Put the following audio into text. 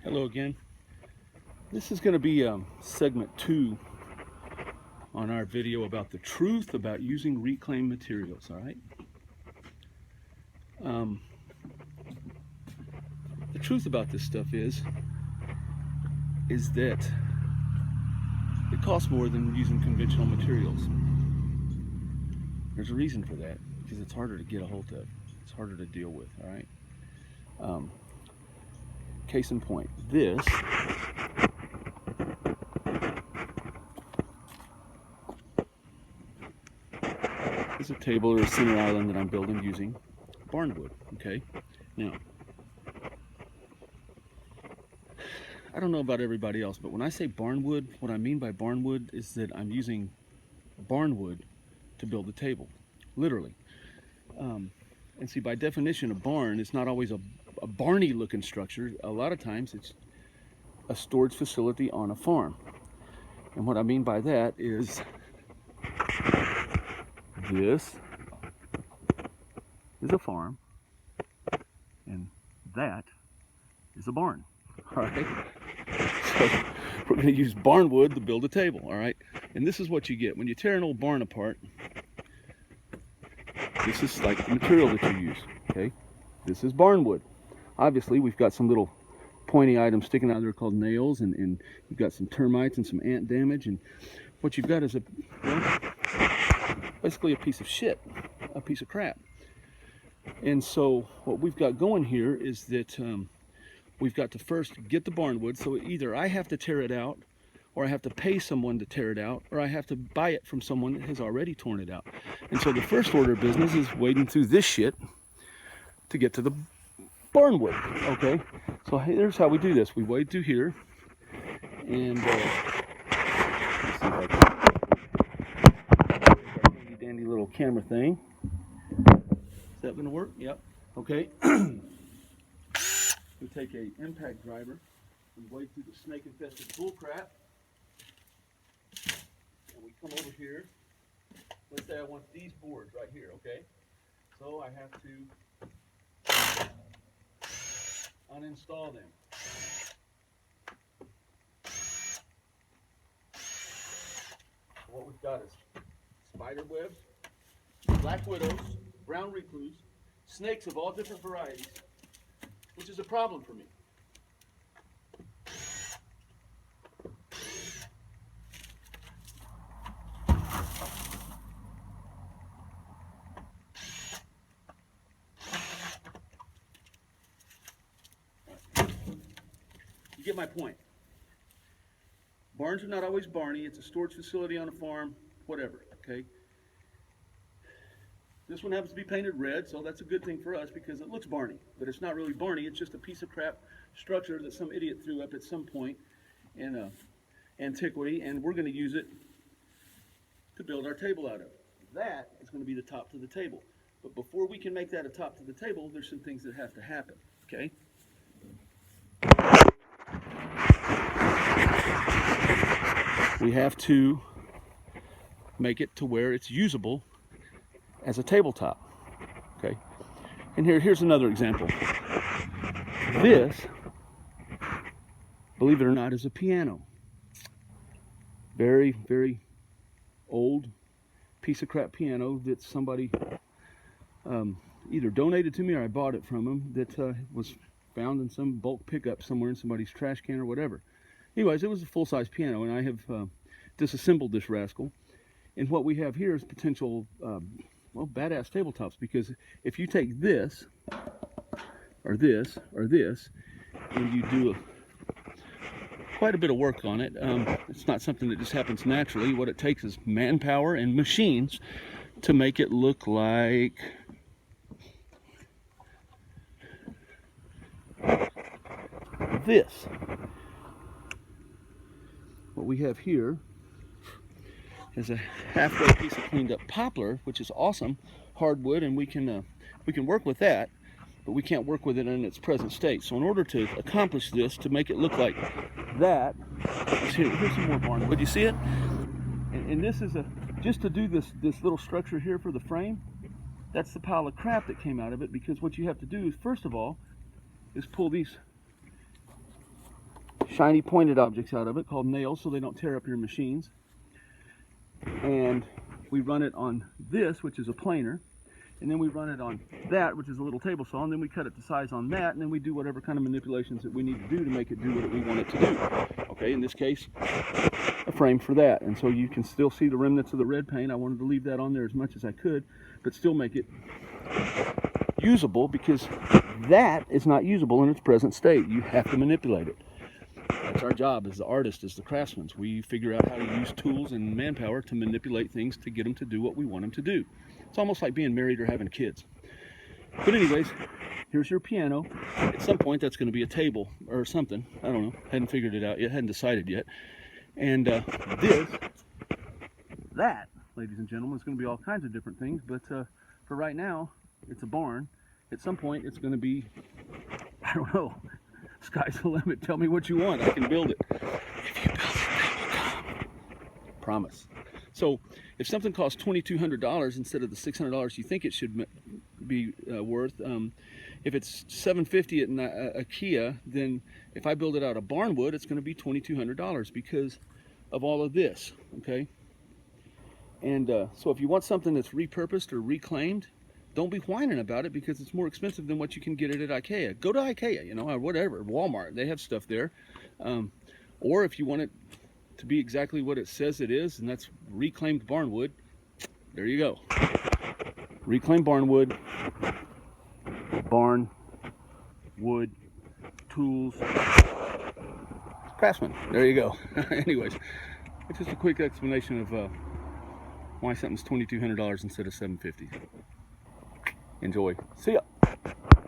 Hello again. This is going to be segment 2 on our video about the truth about using reclaimed materials, all right? The truth about this stuff is that it costs more than using conventional materials. There's a reason for that, because it's harder to get a hold of. It's harder to deal with, all right? Case in point, this is a table or a center island that I'm building using barnwood, okay? Now, I don't know about everybody else, but when I say barnwood, what I mean by barnwood is that I'm using barnwood to build the table, literally. And see, by definition, a barn is not always a barny looking structure. A lot of times it's a storage facility on a farm. And what I mean by that is this is a farm and that is a barn. All right, so we're going to use barnwood to build a table. All right, and this is what you get when you tear an old barn apart. This is like the material that you use. Okay, this is barnwood. Obviously, we've got some little pointy items sticking out there called nails, and you've got some termites and some ant damage, and what you've got is basically a piece of shit, a piece of crap. And so what we've got going here is that we've got to first get the barnwood. So either I have to tear it out, or I have to pay someone to tear it out, or I have to buy it from someone that has already torn it out. And so the first order of business is wading through this shit to get to the barnwood. Okay, so here's how we do this. We wade through here, and let's see if I can. Handy dandy little camera thing. Is that going to work? Yep. Okay. We take a impact driver and wade through the snake infested bullcrap, and we come over here. Let's say I want these boards right here. Okay, so I have to uninstall them. What we've got is spider webs, black widows, brown recluse, snakes of all different varieties, which is a problem for me. You get my point. Barns are not always barny. It's a storage facility on a farm, whatever, okay? This one happens to be painted red, so that's a good thing for us because it looks barny, but it's not really barny. It's just a piece of crap structure that some idiot threw up at some point in antiquity, and we're going to use it to build our table out of. That is going to be the top to the table. But before we can make that a top to the table, there's some things that have to happen, okay? We have to make it to where it's usable as a tabletop, okay? And here's another example. This, believe it or not, is a piano. Very, very old piece of crap piano that somebody either donated to me or I bought it from them, that was found in some bulk pickup somewhere in somebody's trash can or whatever. Anyways, it was a full-size piano, and I have disassembled this rascal. And what we have here is potential, well, badass tabletops, because if you take this, or this, or this, and you do quite a bit of work on it, it's not something that just happens naturally. What it takes is manpower and machines to make it look like this. What we have here is a halfway piece of cleaned up poplar, which is awesome, hardwood, and we can work with that, but we can't work with it in its present state. So in order to accomplish this, to make it look like that, here's some more barnwood. You see it? And this is just to do this little structure here for the frame. That's the pile of crap that came out of it, because what you have to do is, first of all, is pull these shiny pointed objects out of it called nails so they don't tear up your machines. And we run it on this, which is a planer, and then we run it on that, which is a little table saw, and then we cut it to size on that, and then we do whatever kind of manipulations that we need to do to make it do what we want it to do. Okay, in this case, a frame for that. And so you can still see the remnants of the red paint. I wanted to leave that on there as much as I could, but still make it usable, because that is not usable in its present state. You have to manipulate it. That's our job as the artist, as the craftsmen. We figure out how to use tools and manpower to manipulate things to get them to do what we want them to do. It's almost like being married or having kids. But anyways, here's your piano. At some point that's going to be a table or something. I don't know. Hadn't figured it out yet. Hadn't decided yet. And that, ladies and gentlemen, is going to be all kinds of different things. But for right now, it's a barn. At some point it's going to be, I don't know, sky's the limit. Tell me what you want. I can build it. If you build it, they will come. Promise. So if something costs $2,200 instead of the $600 you think it should be worth, if it's $750 at IKEA, then if I build it out of barnwood, it's going to be $2,200 because of all of this. Okay. And so if you want something that's repurposed or reclaimed, don't be whining about it because it's more expensive than what you can get it at IKEA. Go to IKEA, you know, or whatever, Walmart, they have stuff there. Or if you want it to be exactly what it says it is, and that's reclaimed barnwood, there you go. Reclaimed barnwood, barn, wood, tools, craftsman. There you go. Anyways, it's just a quick explanation of why something's $2,200 instead of $750. Enjoy. See ya.